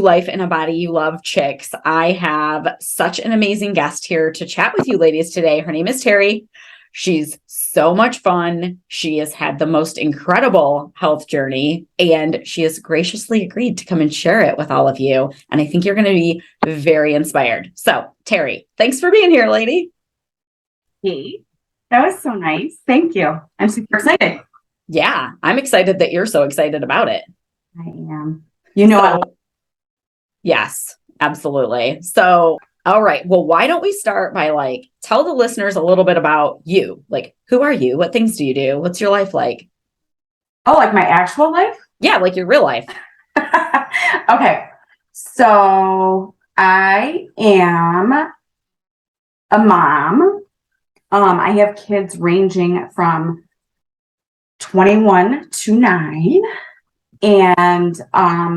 Life in a Body You Love Chicks. I have such an amazing guest here to chat with you ladies today. Her name is Terry. She's so much fun. She has had the most incredible health journey, and she has graciously agreed to come and share it with all of you. And I think you're going to be very inspired. So, Terry, thanks for being here, lady. Hey, that was so nice. Thank you. I'm super excited. Yeah, I'm excited that you're so excited about it. I am. You know, yes, absolutely. So, all right. Well, why don't we start by tell the listeners a little bit about you? Like, who are you? What things do you do? What's your life like? Oh, like my actual life? Yeah, like your real life. Okay. So I am a mom. I have kids ranging from 21 to 9. And I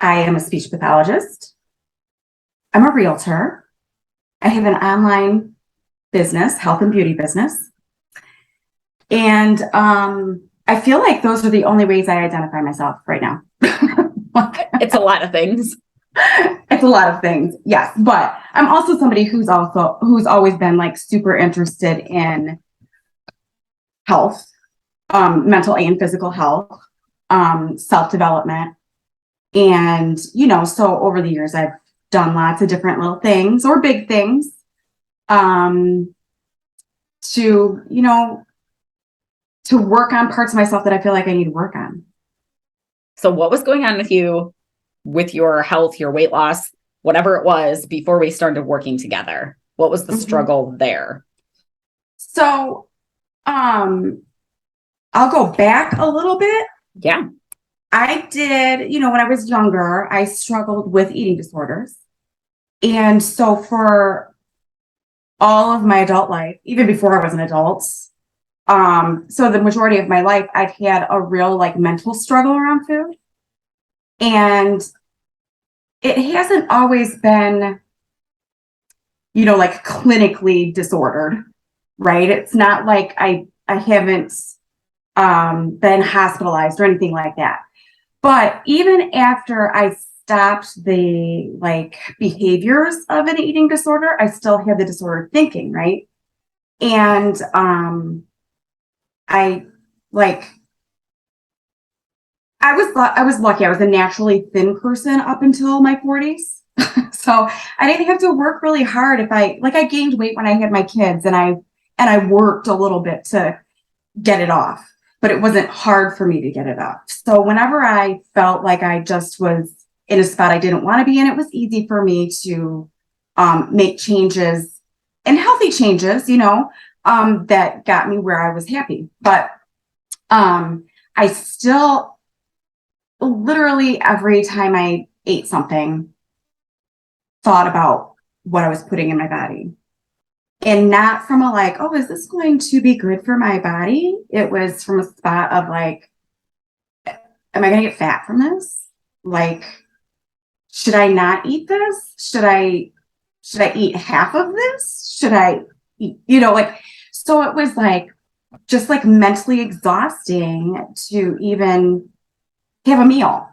am a speech pathologist. I'm a realtor. I have an online business, health and beauty business. And I feel like those are the only ways I identify myself right now. It's a lot of things. It's a lot of things, yes. But I'm also somebody who's always been like super interested in health, mental and physical health, self-development. And, so over the years, I've done lots of different little things or big things to work on parts of myself that I feel like I need to work on. So what was going on with you with your health, your weight loss, whatever it was before we started working together? What was the struggle there? So, I'll go back a little bit. Yeah. I did, when I was younger, I struggled with eating disorders. And so for all of my adult life, even before I was an adult, so the majority of my life, I've had a real mental struggle around food. And it hasn't always been, clinically disordered, right? It's not like I haven't been hospitalized or anything like that. But even after I stopped the behaviors of an eating disorder, I still had the disordered thinking, right? And I was lucky. I was a naturally thin person up until my 40s. So I didn't have to work really hard. If I gained weight when I had my kids, and I worked a little bit to get it off, but it wasn't hard for me to get it off. So whenever I felt like I just was in a spot I didn't want to be in, it was easy for me to make changes, and healthy changes, that got me where I was happy. But I still, literally every time I ate something, thought about what I was putting in my body. And not from a oh, is this going to be good for my body? It was from a spot of am I going to get fat from this? Should I not eat this? Should I eat half of this? Should I eat, so it was just mentally exhausting to even have a meal.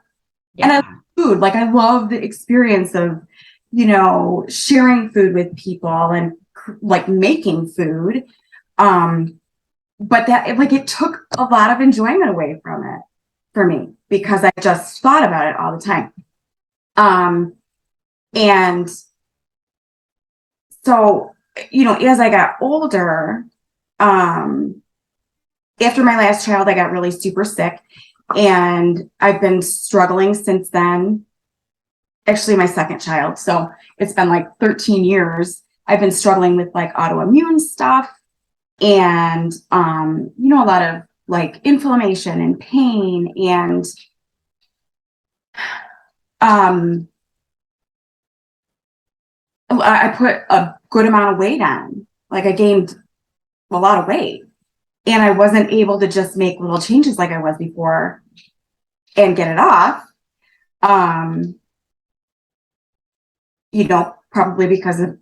Yeah. And I love food. I love the experience of, sharing food with people and making food. But that it took a lot of enjoyment away from it for me, because I just thought about it all the time. And so, as I got older, after my last child, I got really super sick, and I've been struggling since then. Actually, my second child. So it's been 13 years. I've been struggling with autoimmune stuff, and, a lot of inflammation and pain, and, I put a good amount of weight on. I gained a lot of weight, and I wasn't able to just make little changes like I was before and get it off. Probably because of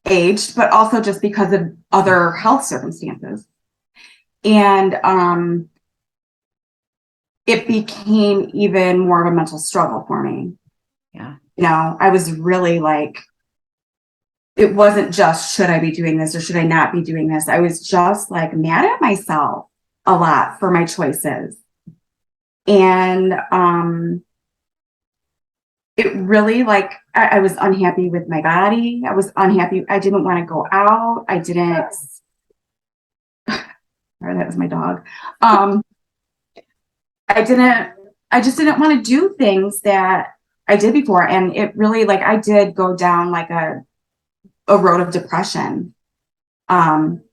age, but also just because of other health circumstances. And it became even more of a mental struggle for me. Yeah. I was really like, it wasn't just, should I be doing this or should I not be doing this? I was just like mad at myself a lot for my choices. And it really like, I was unhappy with my body. I was unhappy. I didn't want to go out. I didn't, sorry, that was my dog. I just didn't want to do things that I did before. And it really like, I did go down like a road of depression. That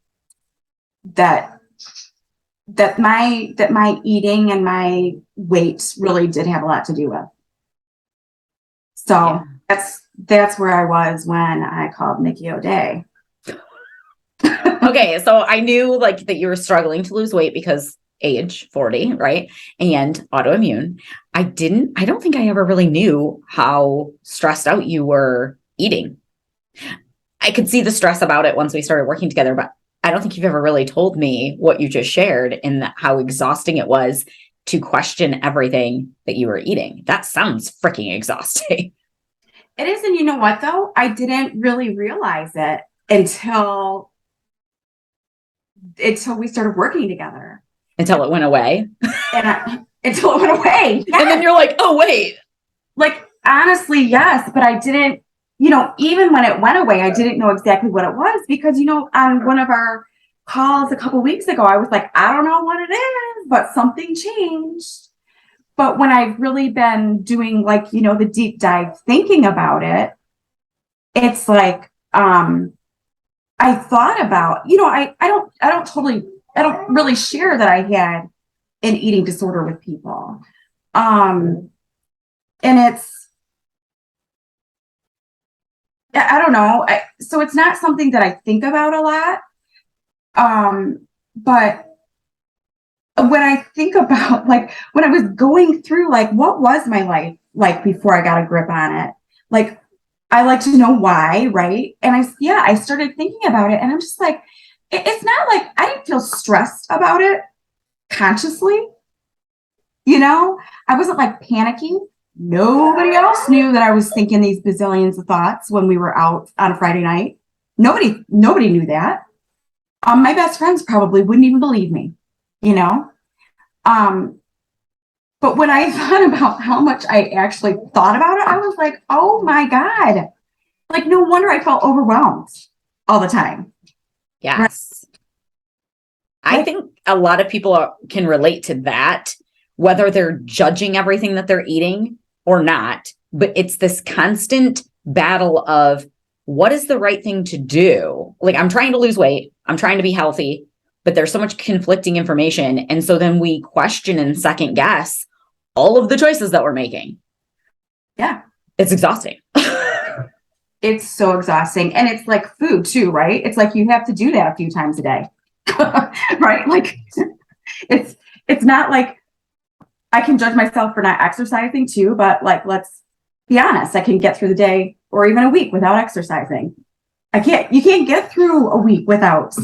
my eating and my weight really did have a lot to do with. So that's where I was when I called Nikki O'Day. Okay, so I knew like that you were struggling to lose weight because age 40, right? And autoimmune. I don't think I ever really knew how stressed out you were eating. I could see the stress about it once we started working together, but I don't think you've ever really told me what you just shared and how exhausting it was to question everything that you were eating. That sounds freaking exhausting. It is. And you know what, though? I didn't really realize it until we started working together. Until it went away. Until it went away. Yes. And then you're like, oh, wait. Like, honestly, yes. But I didn't, even when it went away, I didn't know exactly what it was because, on one of our calls a couple weeks ago, I was like, I don't know what it is, but something changed. But when I've really been doing like, the deep dive thinking about it, it's like, I thought about, I don't really share that I had an eating disorder with people. And I don't know. So it's not something that I think about a lot. But when I think about like when I was going through like what was my life like before I got a grip on it, like I like to know why, right? And I started thinking about it, and I'm just like, it's not like I didn't feel stressed about it consciously, I wasn't like panicking. Nobody else knew that I was thinking these bazillions of thoughts when we were out on a Friday night. Nobody knew that. My best friends probably wouldn't even believe me, But when I thought about how much I actually thought about it, I was like, oh my God. Like, no wonder I felt overwhelmed all the time. Yes. Right? I think a lot of people can relate to that, whether they're judging everything that they're eating or not. But it's this constant battle of what is the right thing to do? Like, I'm trying to lose weight. I'm trying to be healthy, but there's so much conflicting information. And so then we question and second guess all of the choices that we're making. Yeah. It's exhausting. It's so exhausting. And it's like food too, right? It's like you have to do that a few times a day. Right? Like it's not like I can judge myself for not exercising too, but like, let's be honest, I can get through the day or even a week without exercising. You can't get through a week without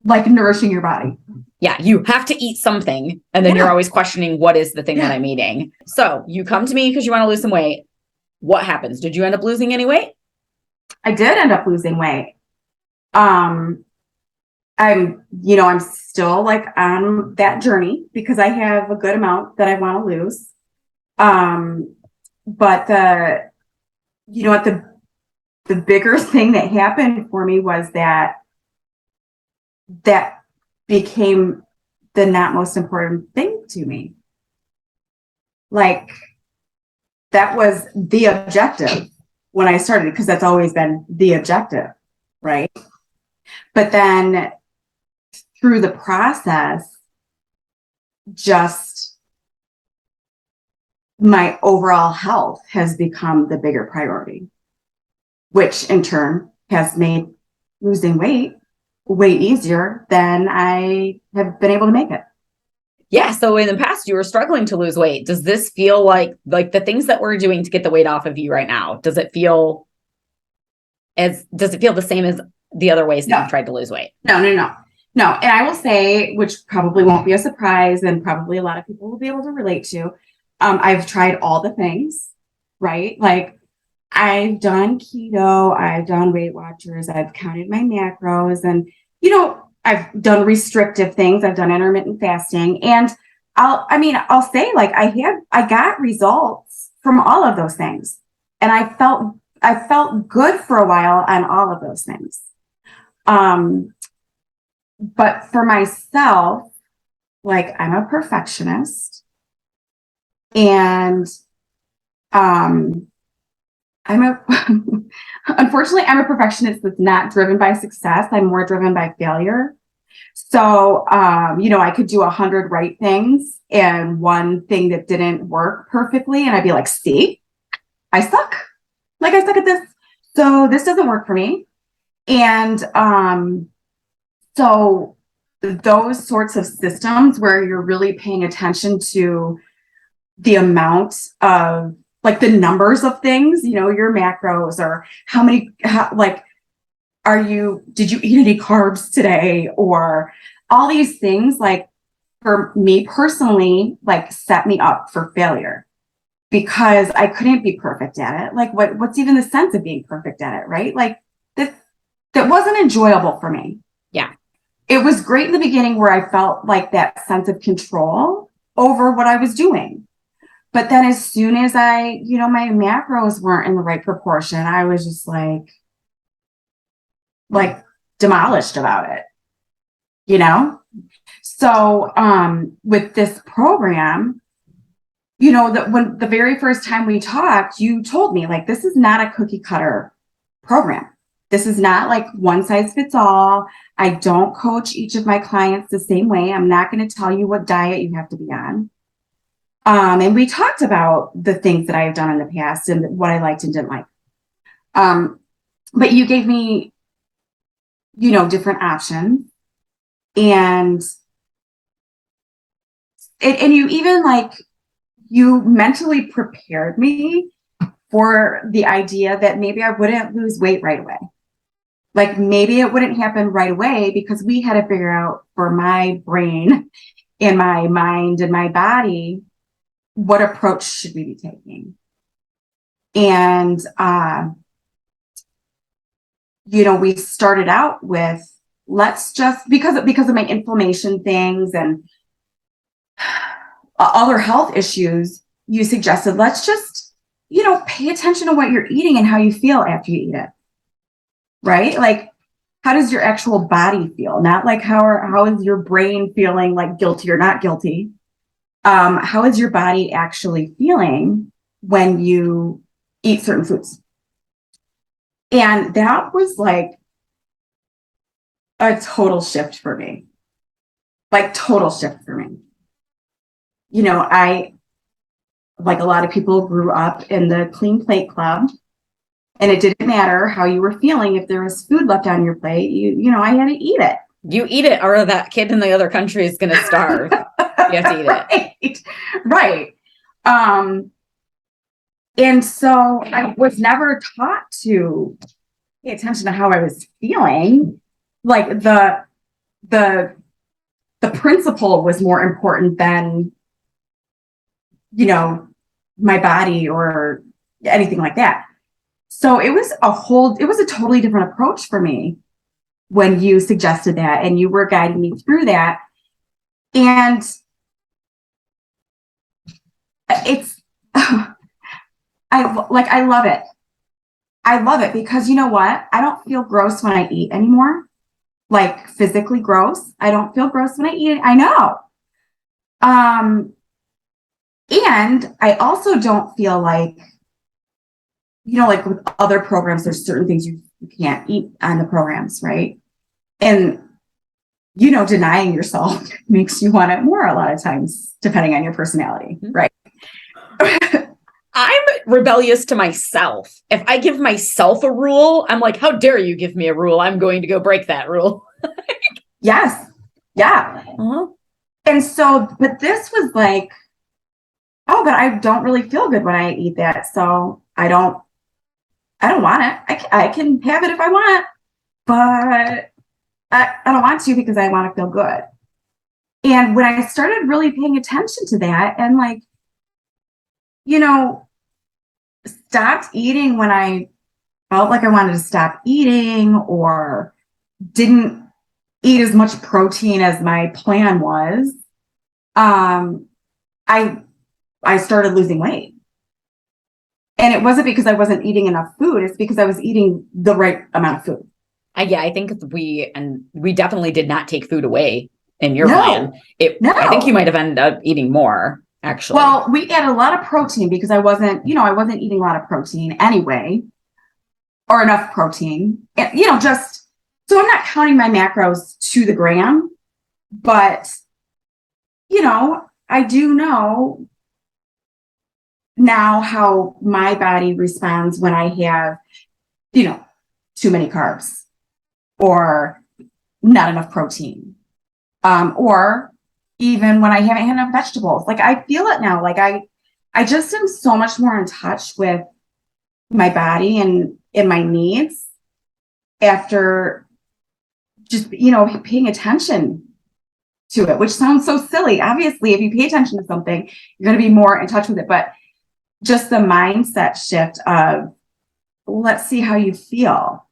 like nourishing your body. Yeah, you have to eat something. And then you're always questioning what is the thing that I'm eating. So you come to me because you want to lose some weight. What happens? Did you end up losing any weight? I did end up losing weight. I'm still like on that journey because I have a good amount that I want to lose. But the bigger thing that happened for me was that became the not most important thing to me. Like that was the objective when I started, because that's always been the objective, right? But then through the process, just my overall health has become the bigger priority, which in turn has made losing weight way easier than I have been able to make it. Yeah. So in the past, you were struggling to lose weight. Does this feel like the things that we're doing to get the weight off of you right now? Does it feel the same as the other ways that you've tried to lose weight? No. No, and I will say, which probably won't be a surprise, and probably a lot of people will be able to relate to. I've tried all the things, right? Like I've done keto, I've done Weight Watchers, I've counted my macros, and I've done restrictive things, I've done intermittent fasting, and I'll say like I got results from all of those things, and I felt good for a while on all of those things. But for myself, like I'm a perfectionist, and I'm a unfortunately I'm a perfectionist that's not driven by success. I'm more driven by failure. So I could do 100 right things and one thing that didn't work perfectly, and I'd be like, see, I suck. Like I suck at this. So this doesn't work for me. And so those sorts of systems where you're really paying attention to the amount of like the numbers of things, your macros, or did you eat any carbs today, or all these things, like for me personally, like set me up for failure because I couldn't be perfect at it. Like what's even the sense of being perfect at it, right? Like that wasn't enjoyable for me. Yeah. It was great in the beginning where I felt like that sense of control over what I was doing. But then as soon as my macros weren't in the right proportion, I was just like demolished about it, So with this program, that when the very first time we talked, you told me like, this is not a cookie cutter program. This is not like one size fits all. I don't coach each of my clients the same way. I'm not going to tell you what diet you have to be on. And we talked about the things that I have done in the past and what I liked and didn't like. But you gave me, different options, and you even you mentally prepared me for the idea that maybe I wouldn't lose weight right away. Like maybe it wouldn't happen right away because we had to figure out for my brain and my mind and my body, what approach should we be taking? And, we started out with, let's just, because of my inflammation things and other health issues, you suggested, let's just, pay attention to what you're eating and how you feel after you eat it. Right? Like, how does your actual body feel? Not like how is your brain feeling, like guilty or not guilty? How is your body actually feeling when you eat certain foods? And that was like a total shift for me. Like total shift for me. I, like a lot of people, grew up in the Clean Plate Club. And it didn't matter how you were feeling. If there was food left on your plate, I had to eat it. You eat it, or that kid in the other country is going to starve. You have to eat it. Right. And so I was never taught to pay attention to how I was feeling. Like the principle was more important than, my body or anything like that. So it was a totally different approach for me when you suggested that and you were guiding me through that. And it's, I love it. I love it because you know what? I don't feel gross when I eat anymore. Like physically gross. I don't feel gross when I eat. I know. And I also don't feel like, like with other programs, there's certain things you can't eat on the programs, right? And, denying yourself makes you want it more a lot of times, depending on your personality, right? I'm rebellious to myself. If I give myself a rule, I'm like, how dare you give me a rule? I'm going to go break that rule. Yes. Yeah. Uh-huh. And so, but this was like, oh, but I don't really feel good when I eat that. So I don't want it. I can have it if I want, but I don't want to because I want to feel good. And when I started really paying attention to that and like, you know, stopped eating when I felt like I wanted to stop eating or didn't eat as much protein as my plan was, um, I started losing weight. And it wasn't because I wasn't eating enough food. It's because I was eating the right amount of food. Yeah, I think we definitely did not take food away in your No, plan. I think you no. might have ended up eating more, actually. Well, we ate a lot of protein because I wasn't eating a lot of protein anyway, or enough protein. And, just so I'm not counting my macros to the gram, but I do know now how my body responds when I have, too many carbs or not enough protein. Or even when I haven't had enough vegetables. Like I feel it now. Like I just am so much more in touch with my body and my needs after just, paying attention to it, which sounds so silly. Obviously, if you pay attention to something, you're going to be more in touch with it. But just the mindset shift of let's see how you feel,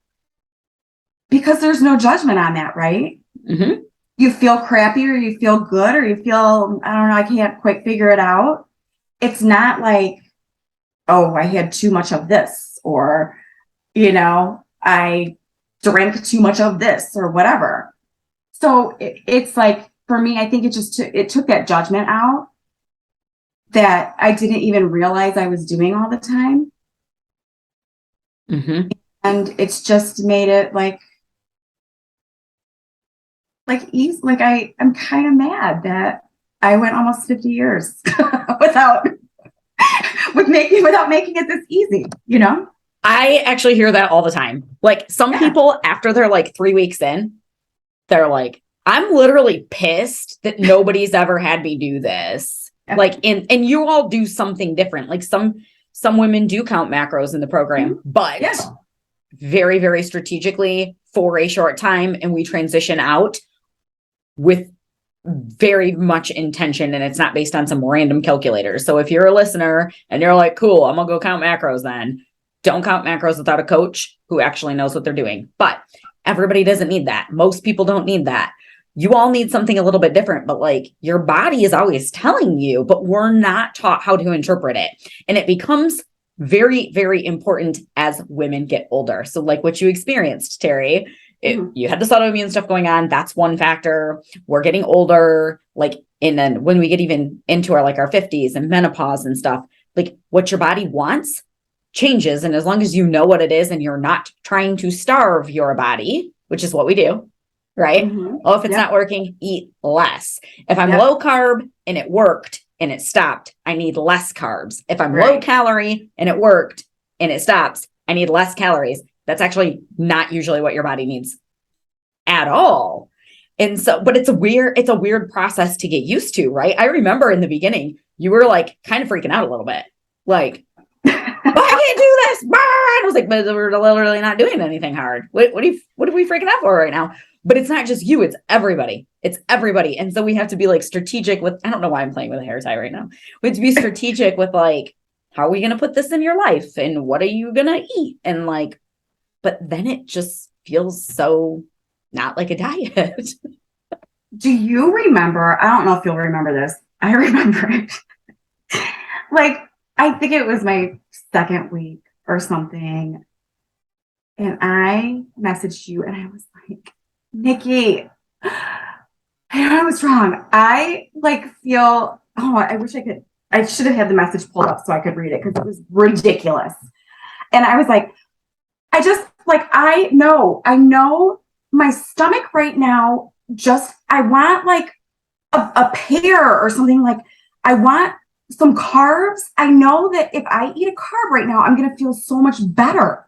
because there's no judgment on that, right? Mm-hmm. You feel crappy or you feel good or you feel, I don't know, I can't quite figure it out. It's not like, oh, I had too much of this, or, I drank too much of this or whatever. So it's like, for me, I think it took that judgment out that I didn't even realize I was doing all the time. Mm-hmm. And it's just made it easy. Like I'm kind of mad that I went almost 50 years without making it this easy, I actually hear that all the time. Like some people, after they're like 3 weeks in, they're like, I'm literally pissed that nobody's ever had me do this. Yeah. Like, and you all do something different. Like some women do count macros in the program, but very, very strategically for a short time. And we transition out with very much intention, and it's not based on some random calculator. So if you're a listener and you're like, cool, I'm gonna go count macros, then don't count macros without a coach who actually knows what they're doing. But everybody doesn't need that. Most people don't need that. You all need something a little bit different, but like your body is always telling you, but we're not taught how to interpret it. And it becomes very, very important as women get older. So like what you experienced, Terry, you had this autoimmune stuff going on. That's one factor. We're getting older, and then when we get even into our 50s and menopause and stuff, like what your body wants changes. And as long as you know what it is and you're not trying to starve your body, which is what we do, right? Oh, if it's not working, eat less. If I'm low carb and it worked and it stopped, I need less carbs. If I'm low calorie and it worked and it stops, I need less calories. That's actually not usually what your body needs at all. And so, but it's a weird process to get used to, right? I remember in the beginning, you were like kind of freaking out a little bit. Like, I can't do this. I was like, but we're literally not doing anything hard. What are we freaking out for right now? But it's not just you, it's everybody. It's everybody. And so we have to be like strategic with, I don't know why I'm playing with a hair tie right now. We have to be strategic with like, how are we going to put this in your life? And what are you going to eat? And like, but then it just feels so not like a diet. Do you remember? I don't know if you'll remember this. I remember it. I think it was my second week or something. And I messaged you and I was like, Nikki, I know I was wrong. I feel, I wish I should have had the message pulled up so I could read it because it was ridiculous. And I was like, I know my stomach right now, I want a pear or something. I want some carbs. I know that if I eat a carb right now, I'm going to feel so much better.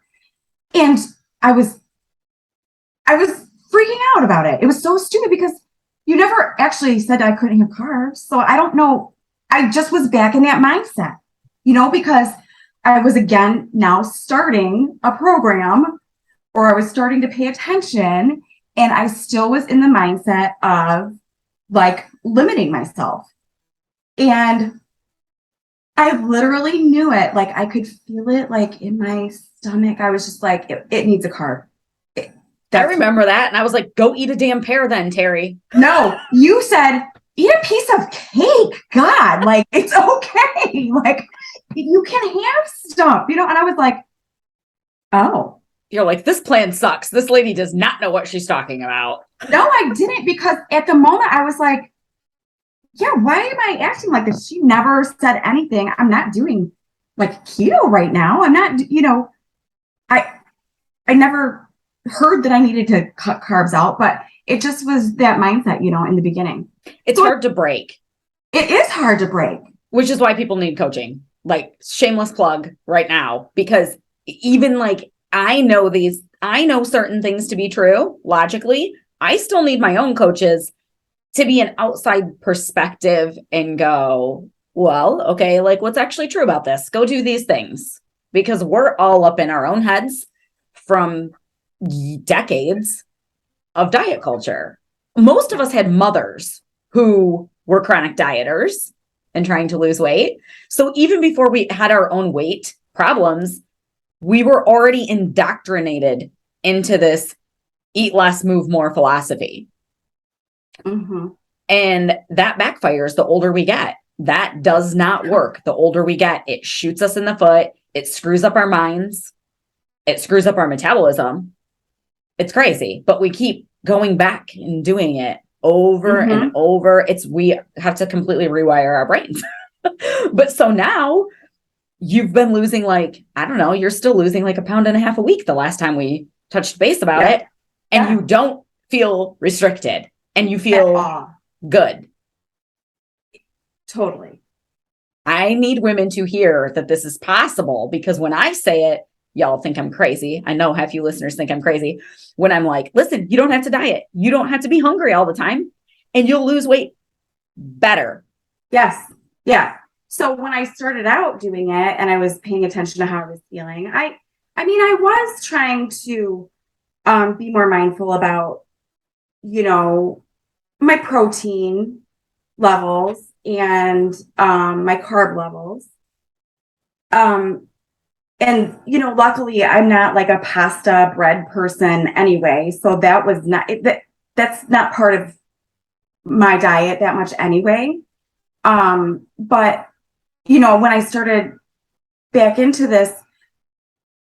And I was freaking out about it. It was so stupid because you never actually said I couldn't have carbs. So I don't know. I just was back in that mindset, because I was again now starting a program, or I was starting to pay attention, And I still was in the mindset of like limiting myself. And I literally knew it. Like I could feel it like in my stomach. I was just like, it needs a carb. I remember that. And I was like, go eat a damn pear then, Terry. No, you said, eat a piece of cake. God, like it's okay. Like you can have stuff, you know? And I was like, oh. You're like, this plan sucks. This lady does not know what she's talking about. No, I didn't, because at the moment I was like, yeah, why am I acting like this? She never said anything. I'm not doing like keto right now. I'm not, you know, I never heard that I needed to cut carbs out, but it just was that mindset, you know, in the beginning. It's hard to break. It is hard to break. Which is why people need coaching. Like, shameless plug right now, because even like, I know certain things to be true logically. I still need my own coaches to be an outside perspective and go, well, okay, like what's actually true about this? Go do these things, because we're all up in our own heads from decades of diet culture. Most of us had mothers who were chronic dieters and trying to lose weight. So even before we had our own weight problems, we were already indoctrinated into this eat less, move more philosophy. Mm-hmm. And that backfires the older we get. That does not work. The older we get, it shoots us in the foot. It screws up our minds. It screws up our metabolism. It's crazy, but we keep going back and doing it over and over. We have to completely rewire our brains. But so now you've been losing like, I don't know, you're still losing like 1.5 pounds a week the last time we touched base about it. And you don't feel restricted and you feel good. Totally. I need women to hear that this is possible, because when I say it, y'all think I'm crazy. I know half you listeners think I'm crazy when I'm like, listen, you don't have to diet. You don't have to be hungry all the time and you'll lose weight better. Yes. Yeah. So when I started out doing it and I was paying attention to how I was feeling, I mean, I was trying to be more mindful about, you know, my protein levels and my carb levels. And, you know, luckily I'm not like a pasta bread person anyway. So that was not, that's not part of my diet that much anyway. But, you know, when I started back into this,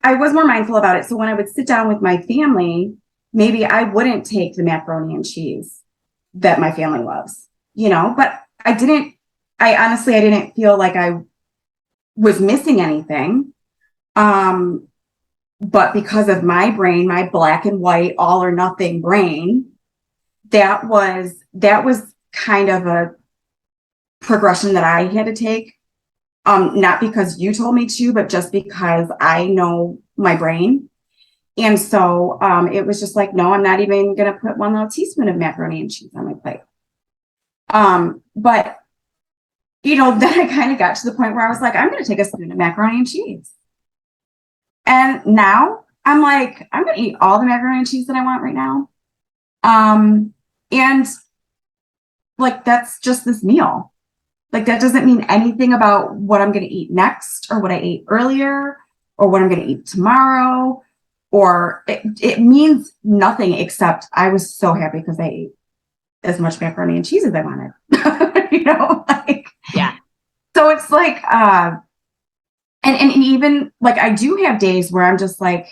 I was more mindful about it. So when I would sit down with my family, maybe I wouldn't take the macaroni and cheese that my family loves, you know, but I honestly didn't feel like I was missing anything. But because of my brain, my black and white, all or nothing brain, that was kind of a progression that I had to take. Not because you told me to, but just because I know my brain. And so it was just like, no, I'm not even going to put one little teaspoon of macaroni and cheese on my plate. But, you know, then I kind of got to the point where I was like, I'm going to take a spoon of macaroni and cheese. And now I'm like, I'm going to eat all the macaroni and cheese that I want right now. And like, that's just this meal. Like, that doesn't mean anything about what I'm going to eat next or what I ate earlier or what I'm going to eat tomorrow. Or it means nothing, except I was so happy because I ate as much macaroni and cheese as I wanted. You know, like, yeah. So it's like, and even like I do have days where I'm just like,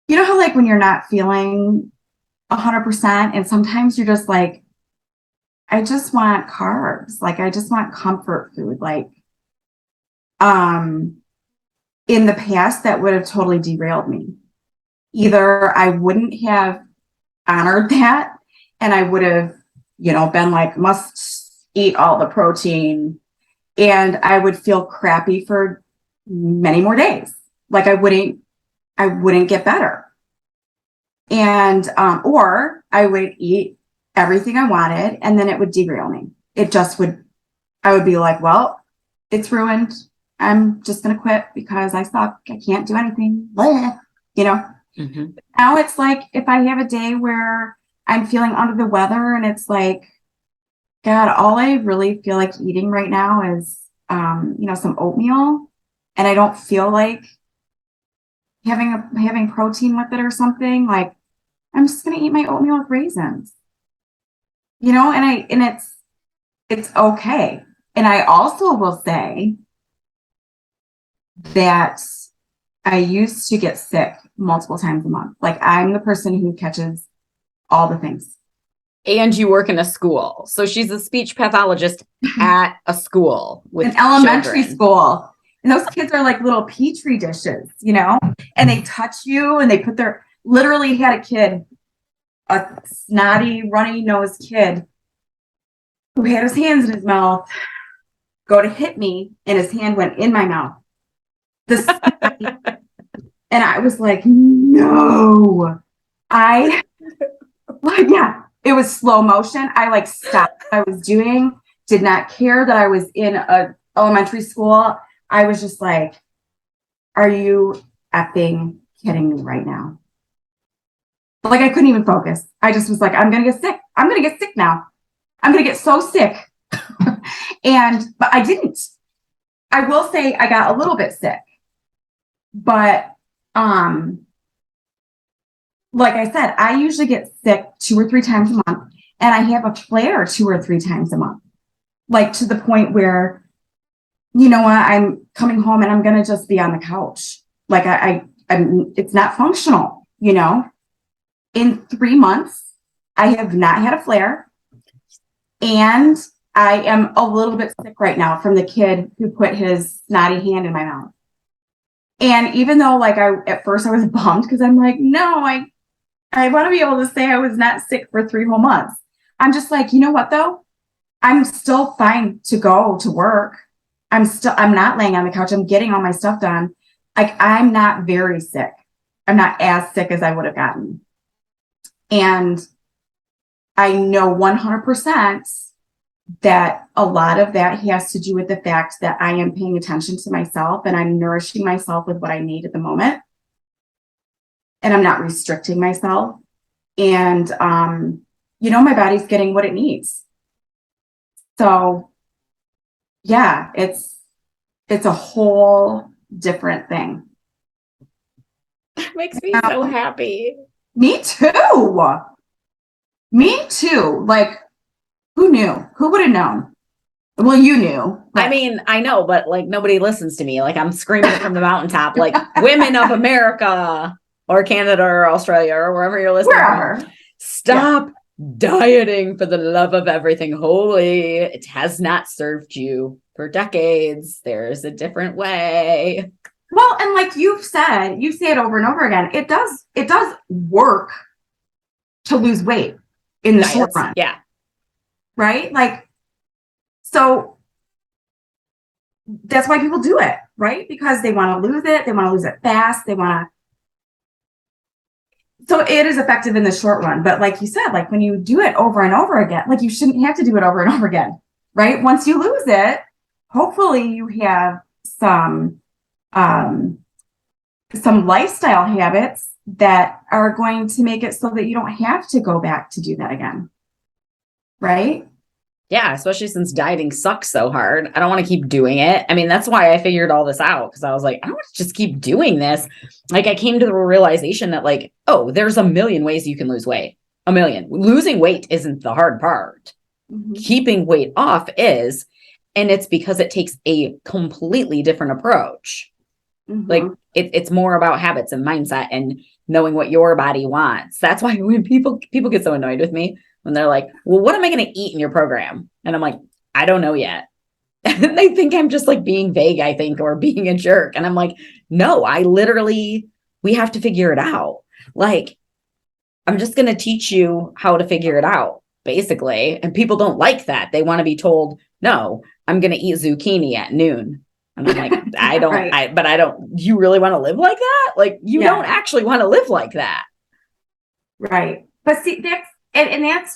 you know how like when you're not feeling 100%, and sometimes you're just like, I just want carbs. Like I just want comfort food. Like, in the past, that would have totally derailed me. Either I wouldn't have honored that and I would have, you know, been like, must eat all the protein, and I would feel crappy for many more days. Like I wouldn't get better. And, or I would eat everything I wanted and then it would derail me. I would be like, well, it's ruined. I'm just going to quit because I suck. I can't do anything. Blah. You know? Mhm. Now it's like if I have a day where I'm feeling under the weather and it's like, God, all I really feel like eating right now is, some oatmeal, and I don't feel like having protein with it or something. Like I'm just gonna eat my oatmeal with raisins, and it's okay. And I also will say that I used to get sick multiple times a month. Like I'm the person who catches all the things. And you work in a school. So she's a speech pathologist at a school with An elementary children. school. And those kids are like little petri dishes, and they touch you and they literally had a kid, a snotty, runny nosed kid who had his hands in his mouth go to hit me and his hand went in my mouth. This, and I was like, no, yeah, it was slow motion. I like stopped what I was doing, did not care that I was in a elementary school. I was just like, are you effing kidding me right now? Like I couldn't even focus. I just was like, I'm gonna get sick. I'm gonna get sick now. I'm gonna get so sick. But I didn't. I will say I got a little bit sick. But like I said, I usually get sick 2 or 3 times a month, and I have a flare 2 or 3 times a month. Like to the point where, you know what, I'm coming home and I'm gonna just be on the couch. Like it's not functional, In 3 months, I have not had a flare, and I am a little bit sick right now from the kid who put his snotty hand in my mouth. And even though, like, at first I was bummed because I'm like, no, I want to be able to say I was not sick for 3 whole months. I'm just like, you know what though? I'm still fine to go to work. I'm not laying on the couch. I'm getting all my stuff done. Like I'm not very sick. I'm not as sick as I would have gotten. And I know 100% that a lot of that has to do with the fact that I am paying attention to myself and I'm nourishing myself with what I need at the moment. And I'm not restricting myself. And, my body's getting what it needs. So yeah, it's a whole different thing. It makes me so happy. Me too. Me too. Like, who knew? Who would have known? Well, you knew. I mean, I know, but like nobody listens to me. Like I'm screaming it from the mountaintop, like women of America or Canada or Australia or wherever you're listening from. Stop dieting for the love of everything holy. It has not served you for decades. There's a different way. Well, and like you say it over and over again. It does work to lose weight in the short run. Yeah. Right? Like, so that's why people do it, right? Because they want to lose it. They want to lose it fast. So it is effective in the short run. But like you said, like when you do it over and over again, like you shouldn't have to do it over and over again, right? Once you lose it, hopefully you have some lifestyle habits that are going to make it so that you don't have to go back to do that again. Right? Yeah, especially since dieting sucks so hard. I don't want to keep doing it. I mean, that's why I figured all this out because I was like, I don't want to just keep doing this. Like I came to the realization that like, oh, there's a million ways you can lose weight. A million. Losing weight isn't the hard part. Mm-hmm. Keeping weight off is, and it's because it takes a completely different approach. Mm-hmm. Like it's more about habits and mindset and knowing what your body wants. That's why when people get so annoyed with me when they're like, well, what am I going to eat in your program? And I'm like, I don't know yet. And they think I'm just like being vague, I think, or being a jerk. And I'm like, no, we have to figure it out. Like, I'm just going to teach you how to figure it out, basically. And people don't like that. They want to be told, no, I'm going to eat zucchini at noon. And I'm like, I don't, right. You really want to live like that? Like, you don't actually want to live like that. Right. But see, that's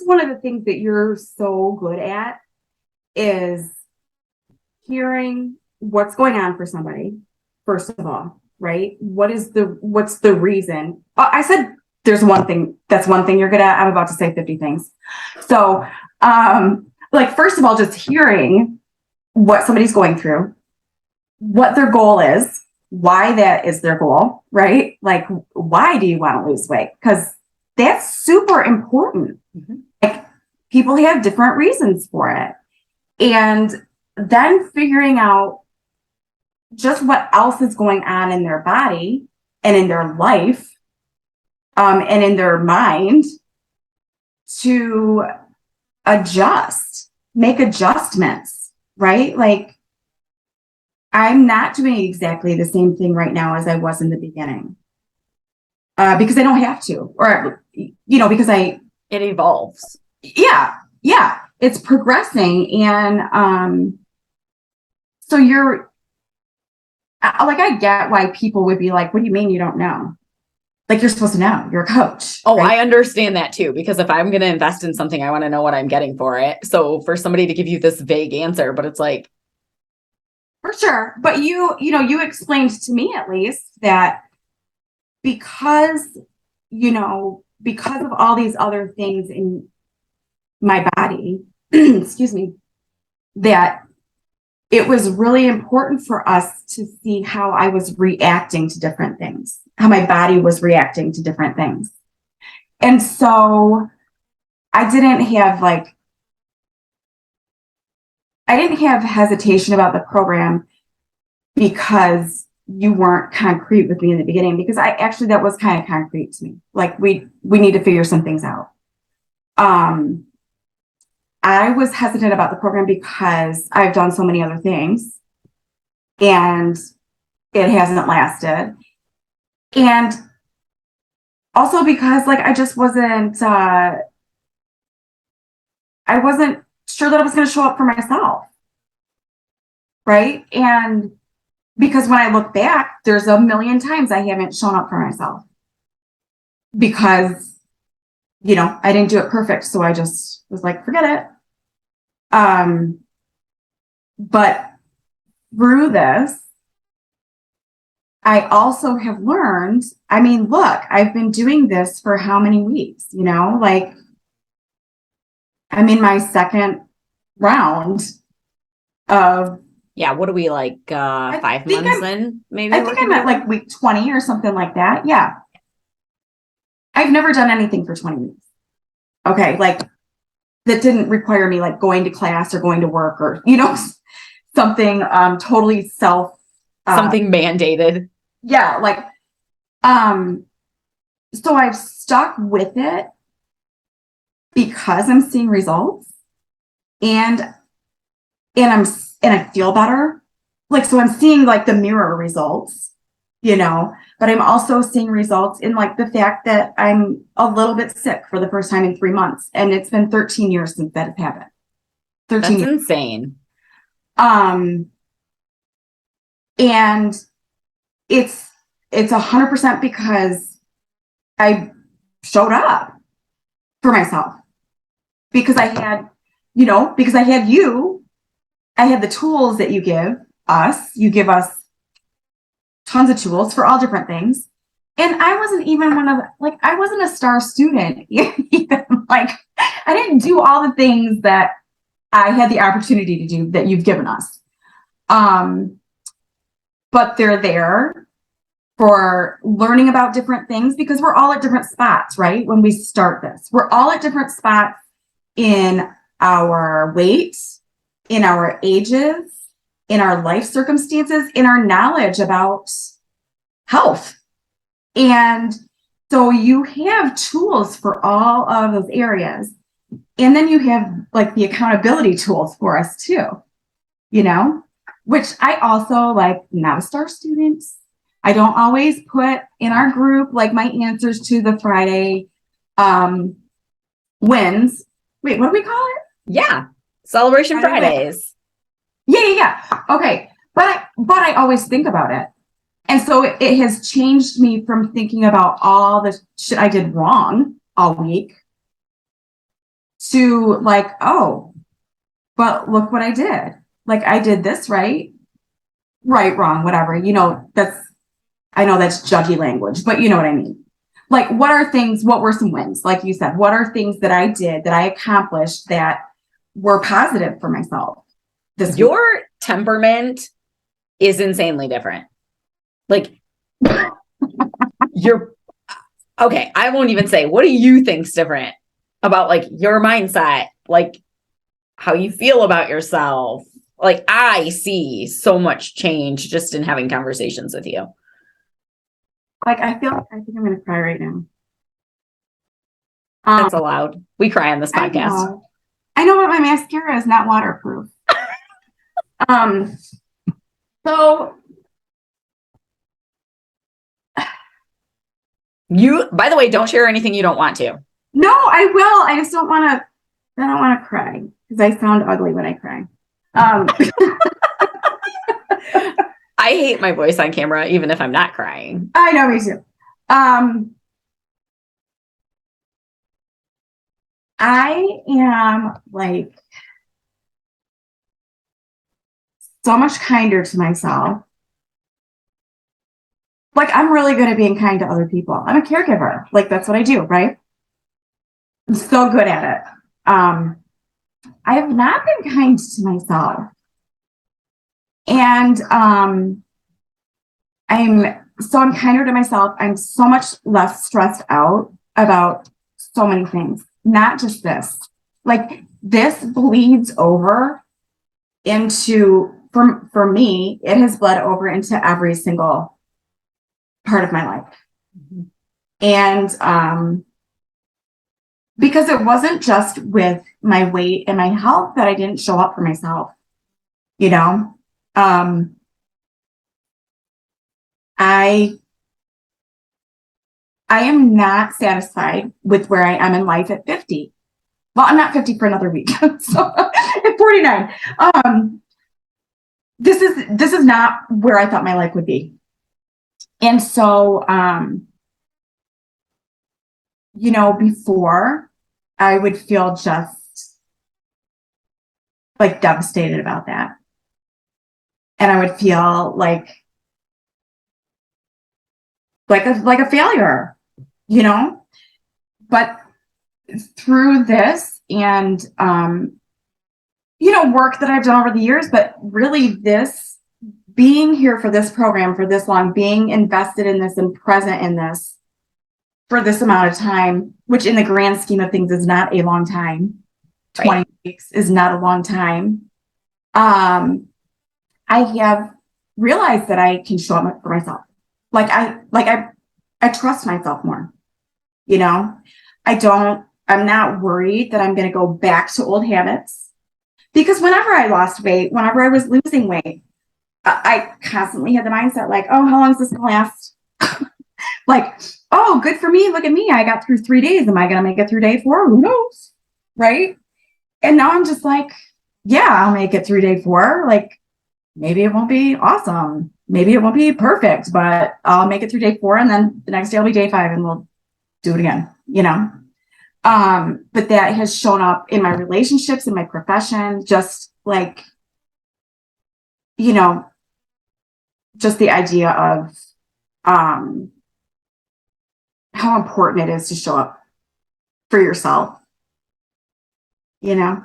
one of the things that you're so good at is hearing what's going on for somebody, first of all, right? What's the reason? I said there's one thing, that's one thing you're good at. I'm about to say 50 things. So, like, first of all, just hearing what somebody's going through, what their goal is, why that is their goal, right? Like, why do you want to lose weight? Because that's super important. Mhm. Like, people have different reasons for it. And then figuring out just what else is going on in their body and in their life, and in their mind to adjust, make adjustments, right? Like, I'm not doing exactly the same thing right now as I was in the beginning, because I don't have to, or, because It evolves. yeah, it's progressing. And so like, I get why people would be like, what do you mean you don't know? Like, you're supposed to know, you're a coach. Oh, right? I understand that too, because if I'm going to invest in something, I want to know what I'm getting for it. So for somebody to give you this vague answer, but it's like, For sure. But you explained to me, at least, that because, because of all these other things in my body, excuse me, that it was really important for us to see how I was reacting to different things, how my body was reacting to different things. And so I didn't have hesitation about the program because you weren't concrete with me in the beginning, because that was kind of concrete to me. Like, we need to figure some things out. I was hesitant about the program because I've done so many other things and it hasn't lasted. And also because, like, I just I wasn't sure that I was going to show up for myself. Right. And because when I look back, there's a million times I haven't shown up for myself because, I didn't do it perfect. So I just was like, forget it. But through this, I also have learned, I mean, look, I've been doing this for how many weeks, like, I'm in my second round of, yeah, what are we, like 5 months in? Maybe I think I'm at like week 20 or something like that. Yeah. I've never done anything for 20 weeks. Okay. Like, that didn't require me like going to class or going to work or, something totally something mandated. Yeah. Like, so I've stuck with it because I'm seeing results and I feel better. Like, so I'm seeing like the mirror results, but I'm also seeing results in like the fact that I'm a little bit sick for the first time in 3 months. And it's been 13 years since that has happened. 13 That's years. insane. And it's 100% because I showed up for myself, because I had, because I had you, I had the tools that you give us tons of tools for all different things. And I wasn't even I wasn't a star student. Even, like, I didn't do all the things that I had the opportunity to do that you've given us. But they're there for learning about different things, because we're all at different spots, right? When we start this, we're all at different spots in our weight, in our ages, in our life circumstances, in our knowledge about health. And so you have tools for all of those areas. And then you have like the accountability tools for us too, which I also, like, not a star student. I don't always put in our group like my answers to the Friday wins. Wait, what do we call it? Yeah. Celebration Fridays. Yeah. Okay. But I always think about it. And so it has changed me from thinking about all the shit I did wrong all week to like, oh, but look what I did. Like, I did this right, wrong, whatever. I know that's judgy language, but you know what I mean. Like, what were some wins? Like you said, what are things that I did, that I accomplished, that were positive for myself this week? Your temperament is insanely different. Like, you're okay. I won't even say, what do you think's different about like your mindset, like how you feel about yourself? Like, I see so much change just in having conversations with you. Like, I think I'm going to cry right now. That's allowed. We cry on this podcast. I know, but my mascara is not waterproof. So you, by the way, don't share anything you don't want to. No, I will. I just don't want to. I don't want to cry because I sound ugly when I cry. I hate my voice on camera, even if I'm not crying. I know, me too. I am like so much kinder to myself. Like, I'm really good at being kind to other people. I'm a caregiver. Like, that's what I do, right? I'm so good at it. I have not been kind to myself. And I'm kinder to myself. I'm so much less stressed out about so many things, not just this. Like, this bleeds over into, for me, it has bled over into every single part of my life. Mm-hmm. And because it wasn't just with my weight and my health that I didn't show up for myself, you know. I am not satisfied with where I am in life at 50. Well, I'm not 50 for another week. So at 49. This is not where I thought my life would be. And so you know, before I would feel just like devastated about that. And I would feel like a failure, you know. But through this and you know, work that I've done over the years, but really this, being here for this program for this long, being invested in this and present in this for this amount of time, which in the grand scheme of things is not a long time. 20 weeks is not a long time. I have realized that I can show up for myself. I trust myself more, you know. I'm not worried that I'm going to go back to old habits, because whenever I lost weight, whenever I was losing weight, I constantly had the mindset like, oh, how long is this going to last? Like, oh, good for me. Look at me. I got through 3 days. Am I going to make it through day 4? Who knows? Right. And now I'm just like, yeah, I'll make it through day 4. Like, maybe it won't be awesome. Maybe it won't be perfect, but I'll make it through day 4. And then the next day will be day 5 and we'll do it again, you know? But that has shown up in my relationships, in my profession, just like, you know, just the idea of, how important it is to show up for yourself, you know?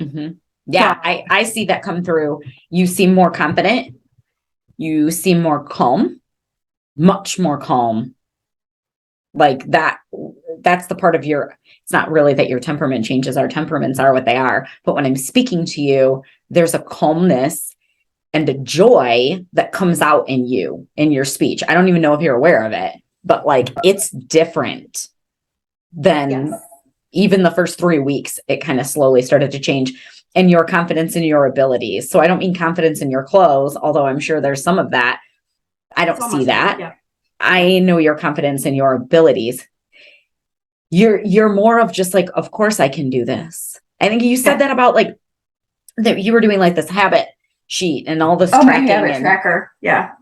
Mm-hmm. Yeah, I see that come through. You seem more confident. You seem more calm, much more calm. Like that's the part of it's not really that your temperament changes. Our temperaments are what they are. But when I'm speaking to you, there's a calmness and a joy that comes out in you, in your speech. I don't even know if you're aware of it, but like, it's different than even the first 3 weeks. It kind of slowly started to change. And your confidence in your abilities. So I don't mean confidence in your clothes, although I'm sure there's some of that. I don't see that. Yeah. I know your confidence in your abilities. You're more of just like, of course I can do this. I think you said that about like that you were doing like this habit sheet and all this tracking. My habit tracker. Yeah.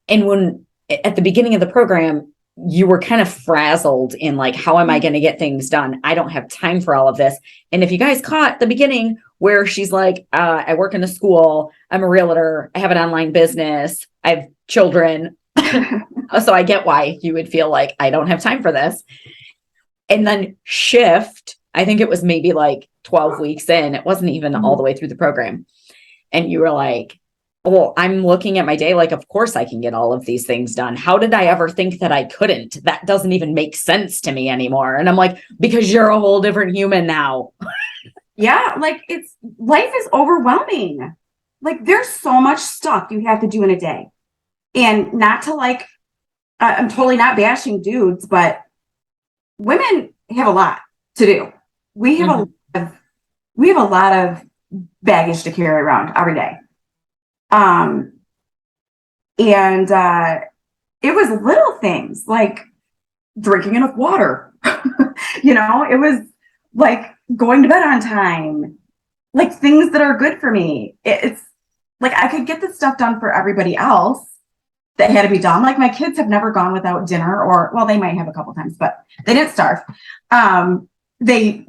And when at the beginning of the program, you were kind of frazzled in like, how am I going to get things done? I don't have time for all of this. And if you guys caught the beginning where she's like, I work in a school, I'm a realtor, I have an online business, I have children, So I get why you would feel like I don't have time for this. And then shift, I think it was maybe like 12 weeks in. It wasn't even all the way through the program. And you were like, oh, I'm looking at my day like, of course I can get all of these things done. How did I ever think that I couldn't? That doesn't even make sense to me anymore. And I'm like, because you're a whole different human now. Yeah, like life is overwhelming. Like there's so much stuff you have to do in a day. And not to like, I'm totally not bashing dudes, but women have a lot to do. We have we have a lot of baggage to carry around every day. And it was little things like drinking enough water. It was like going to bed on time, like things that are good for me. It's like I could get this stuff done for everybody else that had to be done. Like my kids have never gone without dinner, or well, they might have a couple times, but they didn't starve. They,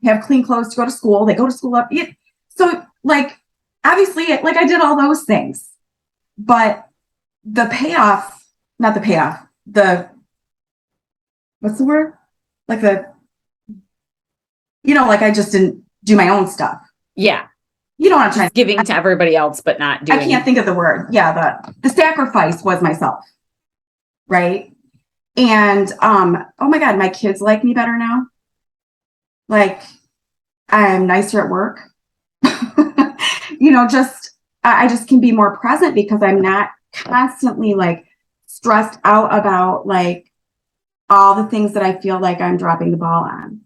have clean clothes to go to school. They go to school up. So like, obviously, like I did all those things, but the payoff, not the payoff, what's the word? Like like I just didn't do my own stuff. Yeah. You know what I'm trying to giving to everybody else, but not doing. I can't think of the word. Yeah. The sacrifice was myself. Right. And, oh my God, my kids like me better now. Like I'm nicer at work. I just can be more present because I'm not constantly like stressed out about like all the things that I feel like I'm dropping the ball on.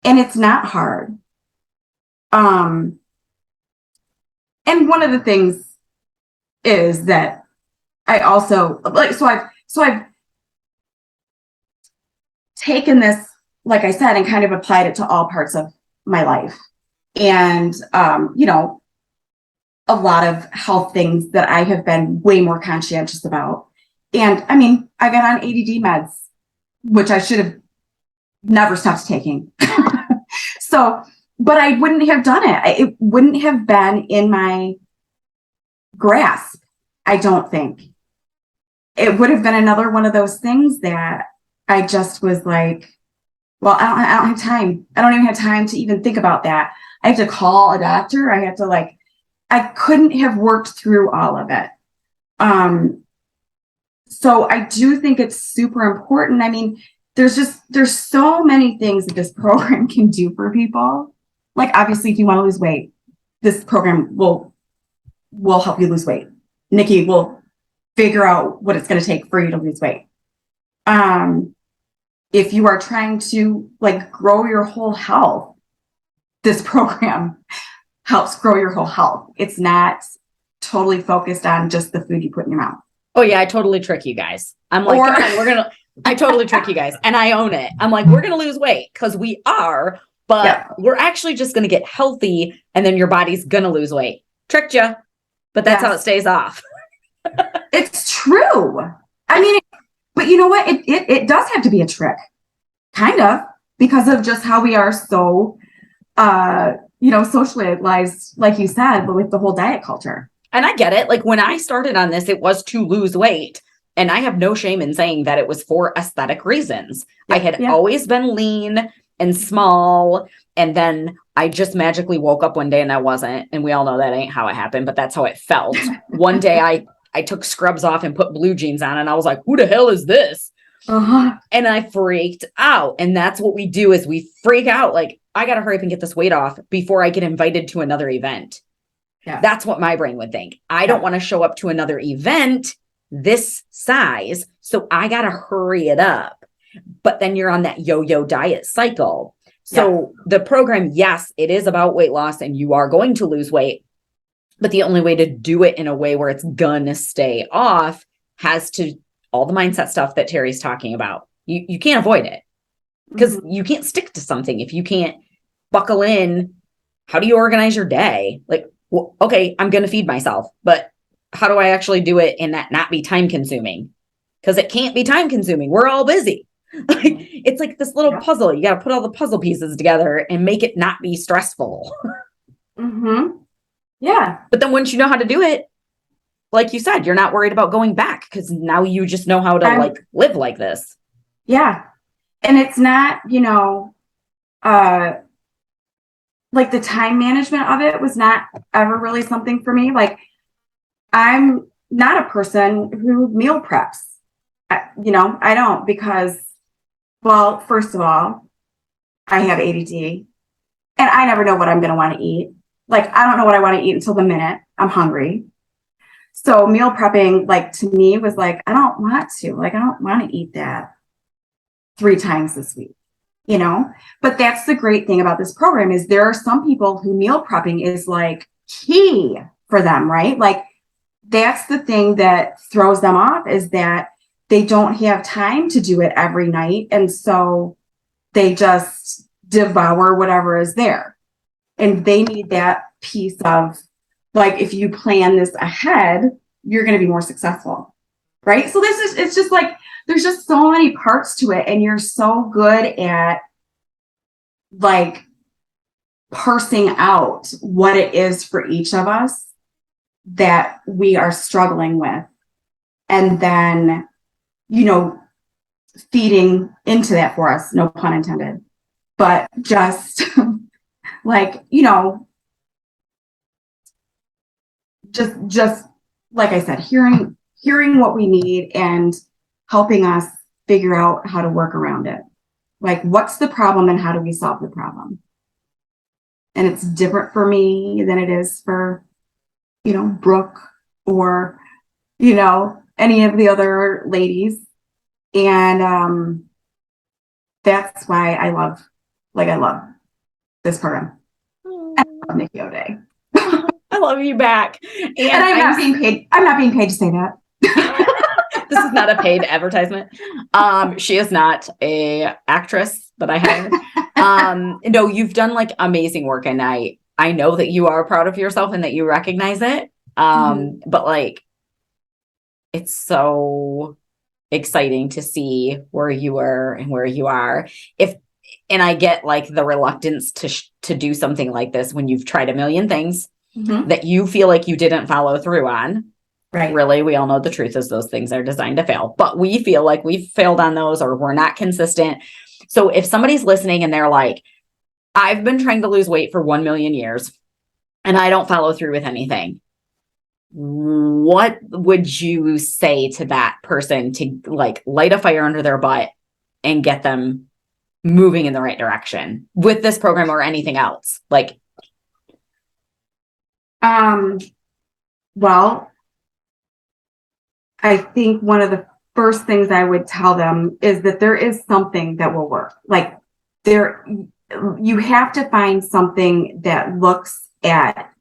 And it's not hard. And one of the things is that I also like, so I've taken this, like I said, and kind of applied it to all parts of my life. And, a lot of health things that I have been way more conscientious about. And I mean, I got on ADD meds, which I should have never stopped taking. But I wouldn't have done it. It wouldn't have been in my grasp. I don't think it would have been another one of those things that I just was like, well, I don't have time. I don't even have time to even think about that. I have to call a doctor. I couldn't have worked through all of it. So I do think it's super important. I mean, there's so many things that this program can do for people. Like, obviously, if you want to lose weight, this program will help you lose weight. Nikki will figure out what it's going to take for you to lose weight. If you are trying to like grow your whole health, this program helps grow your whole health. It's not totally focused on just the food you put in your mouth. Oh yeah, I totally trick you guys. I'm like, I totally trick you guys, and I own it. I'm like, we're going to lose weight because we are, but we're actually just going to get healthy, and then your body's going to lose weight. Tricked you, but that's how it stays off. It's true. I mean, but you know what? It does have to be a trick, kind of, because of just how we are so, socialized, like you said, but with the whole diet culture. And I get it. Like when I started on this, it was to lose weight. And I have no shame in saying that it was for aesthetic reasons. I had always been lean and small. And then I just magically woke up one day and I wasn't. And we all know that ain't how it happened, but that's how it felt. One day I took scrubs off and put blue jeans on and I was like, who the hell is this? And I freaked out. And that's what we do is we freak out. Like, I got to hurry up and get this weight off before I get invited to another event. Yeah. That's what my brain would think. I don't want to show up to another event this size. So I got to hurry it up. But then you're on that yo-yo diet cycle. So the program, yes, it is about weight loss and you are going to lose weight. But the only way to do it in a way where it's gonna stay off has to all the mindset stuff that Terry's talking about. You can't avoid it because you can't stick to something if you can't buckle in. How do you organize your day? Like, well, okay, I'm going to feed myself, but how do I actually do it and that not be time consuming? Because it can't be time consuming. We're all busy. Like, it's like this little puzzle. You got to put all the puzzle pieces together and make it not be stressful. Yeah. But then once you know how to do it, like you said, you're not worried about going back because now you just know how to like live like this. Yeah. And it's not, like the time management of it was not ever really something for me. Like I'm not a person who meal preps. I don't because, well, first of all, I have ADD and I never know what I'm going to want to eat. Like, I don't know what I want to eat until the minute I'm hungry. So meal prepping, like to me was like, I don't want to eat that 3 times this week, but that's the great thing about this program is there are some people who meal prepping is like key for them, right? Like that's the thing that throws them off is that they don't have time to do it every night. And so they just devour whatever is there. And they need that piece of like, if you plan this ahead, you're going to be more successful. Right. So it's just like, there's just so many parts to it. And you're so good at like parsing out what it is for each of us that we are struggling with. And then, feeding into that for us, no pun intended, but just like, just like I said, hearing what we need and helping us figure out how to work around it. Like, what's the problem and how do we solve the problem? And it's different for me than it is for, Brooke or, any of the other ladies. And that's why I love this program. I love Nikki O'Day. I love you back. And I'm not being paid. I'm not being paid to say that. This is not a paid advertisement. She is not a actress that I hired. No, you've done like amazing work, and I know that you are proud of yourself and that you recognize it. But like, it's so exciting to see where you were and where you are. And I get like the reluctance to do something like this when you've tried a million things that you feel like you didn't follow through on. Right. Really, we all know the truth is those things are designed to fail, but we feel like we've failed on those or we're not consistent. So if somebody's listening and they're like, I've been trying to lose weight for 1 million years and I don't follow through with anything, what would you say to that person to like light a fire under their butt and get them moving in the right direction with this program or anything else? Like, well, I think one of the first things I would tell them is that there is something that will work. Like you have to find something that looks at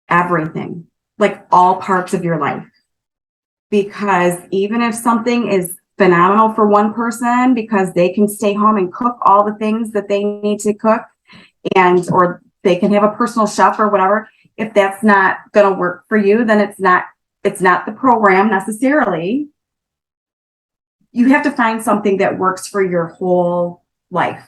everything, like all parts of your life. Because even if something is phenomenal for one person because they can stay home and cook all the things that they need to cook or they can have a personal chef or whatever, if that's not going to work for you, then it's not the program necessarily. You have to find something that works for your whole life.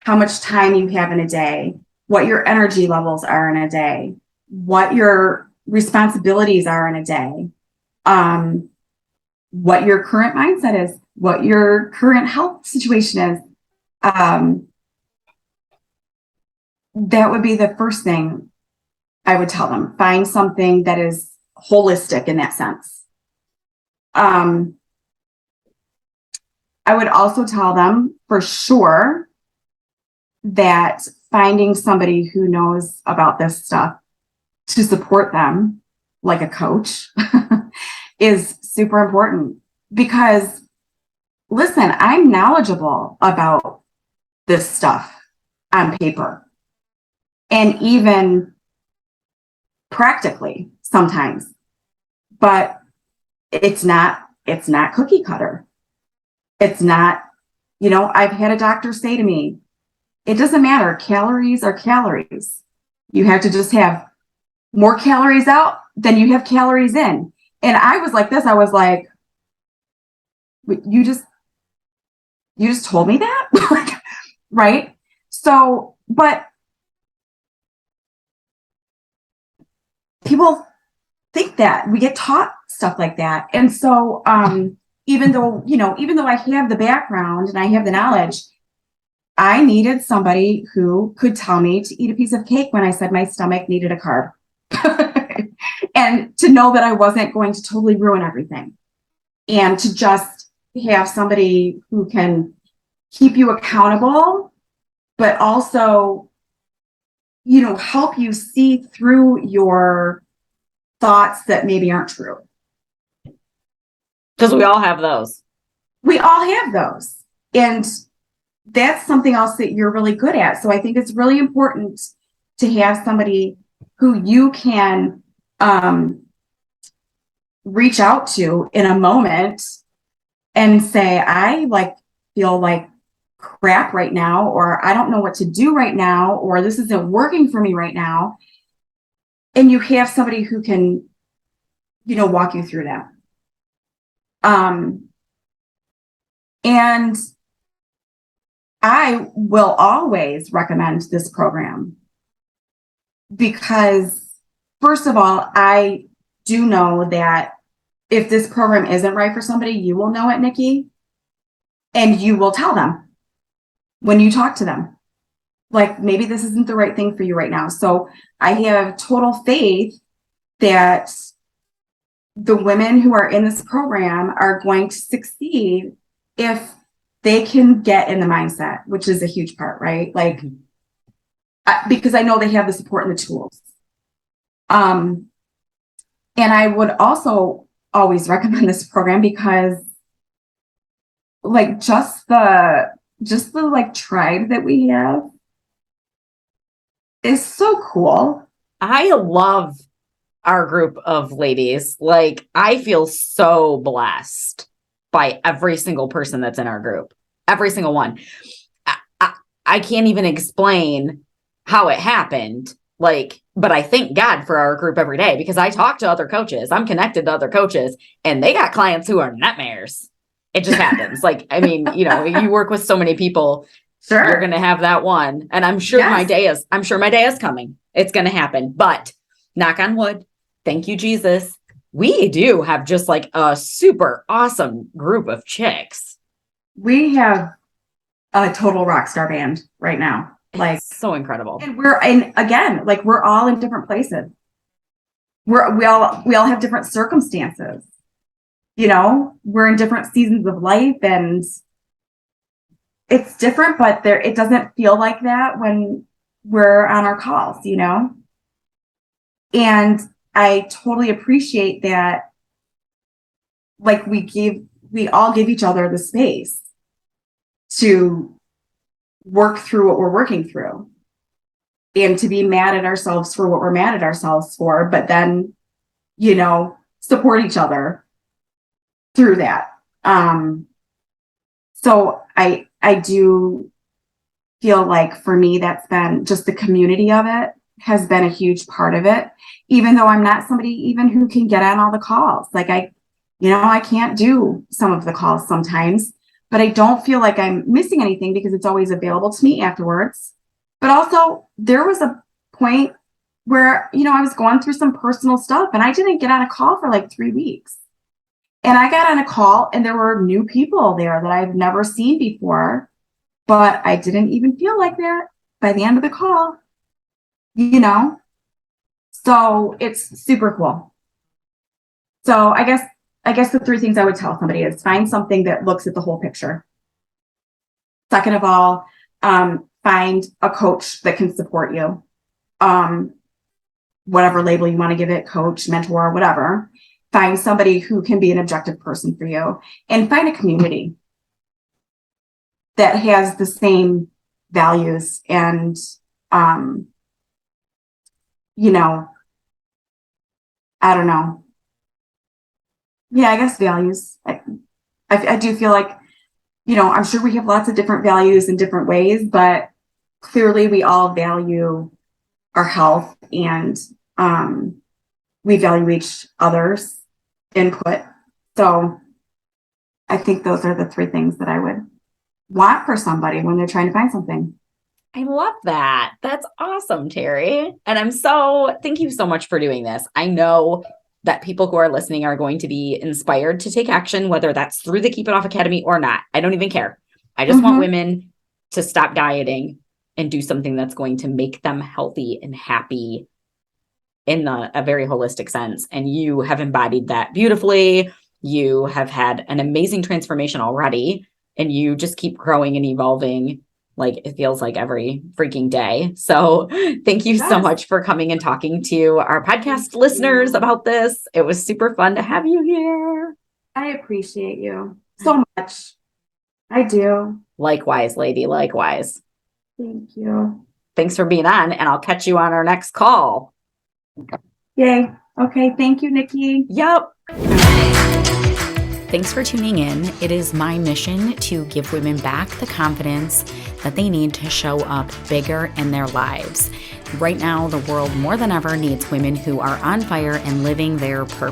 How much time you have in a day, what your energy levels are in a day, what your responsibilities are in a day, what your current mindset is, what your current health situation is. That would be the first thing I would tell them. Find something that is holistic in that sense. I would also tell them for sure that finding somebody who knows about this stuff to support them, like a coach, is super important. Because, listen, I'm knowledgeable about this stuff on paper and even practically sometimes, but it's not cookie cutter. It's not, I've had a doctor say to me, it doesn't matter. Calories are calories. You have to just have more calories out than you have calories in. And I was like this. I was like, you just told me that? Right? So, but people think that. We get taught stuff like that. And so, even though I have the background and I have the knowledge, I needed somebody who could tell me to eat a piece of cake when I said my stomach needed a carb. And to know that I wasn't going to totally ruin everything. And to just have somebody who can keep you accountable, but also, help you see through your thoughts that maybe aren't true. Because we all have those. We all have those. And that's something else that you're really good at. So I think it's really important to have somebody who you can reach out to in a moment and say, I feel like crap right now, or I don't know what to do right now, or this isn't working for me right now. And you have somebody who can, walk you through that. And I will always recommend this program because, first of all, I do know that if this program isn't right for somebody, you will know it, Nikki, and you will tell them when you talk to them, like, maybe this isn't the right thing for you right now. So I have total faith that the women who are in this program are going to succeed if they can get in the mindset, which is a huge part, right? Like, because I know they have the support and the tools. And I would also always recommend this program because, like, just the like tribe that we have is so cool. I love our group of ladies. Like, I feel so blessed by every single person that's in our group, every single one. I can't even explain how it happened. Like, but I thank God for our group every day because I talk to other coaches. I'm connected to other coaches and they got clients who are nightmares. It just happens. Like, I mean, you work with so many people. Sure. You're going to have that one. And I'm sure my day is coming. It's going to happen, but knock on wood. Thank you, Jesus. We do have just like a super awesome group of chicks. We have a total rock star band right now. Like, it's so incredible. And we're all in different places. We all have different circumstances. We're in different seasons of life and it's different, but it doesn't feel like that when we're on our calls, And I totally appreciate that. Like, we all give each other the space to work through what we're working through and to be mad at ourselves for what we're mad at ourselves for, but then, support each other through that. So I do feel like for me, that's been just the community of it has been a huge part of it, even though I'm not somebody even who can get on all the calls. Like I can't do some of the calls sometimes, but I don't feel like I'm missing anything because it's always available to me afterwards. But also there was a point where, I was going through some personal stuff and I didn't get on a call for like 3 weeks. And I got on a call and there were new people there that I've never seen before, but I didn't even feel like that by the end of the call, So it's super cool. So I guess the 3 things I would tell somebody is find something that looks at the whole picture. Second of all, find a coach that can support you. Whatever label you want to give it, coach, mentor, whatever. Find somebody who can be an objective person for you and find a community that has the same values and, I don't know. Yeah, I guess values. I do feel like, I'm sure we have lots of different values in different ways, but clearly we all value our health and we value each other's input. So I think those are the 3 things that I would want for somebody when they're trying to find something. I love that. That's awesome, Terry. And thank you so much for doing this. I know that people who are listening are going to be inspired to take action, whether that's through the Keep It Off Academy or not. I don't even care. I just want women to stop dieting and do something that's going to make them healthy and happy in a very holistic sense. And you have embodied that beautifully. You have had an amazing transformation already, and you just keep growing and evolving. Like it feels like every freaking day. So thank you so much for coming and talking to our podcast listeners about this. It was super fun to have you here. I appreciate you so much. I do. Likewise, lady. Likewise. Thank you. Thanks for being on, and I'll catch you on our next call. Yay. Okay. Thank you, Nikki. Yep. Thanks for tuning in. It is my mission to give women back the confidence that they need to show up bigger in their lives. Right now, the world more than ever needs women who are on fire and living their purpose.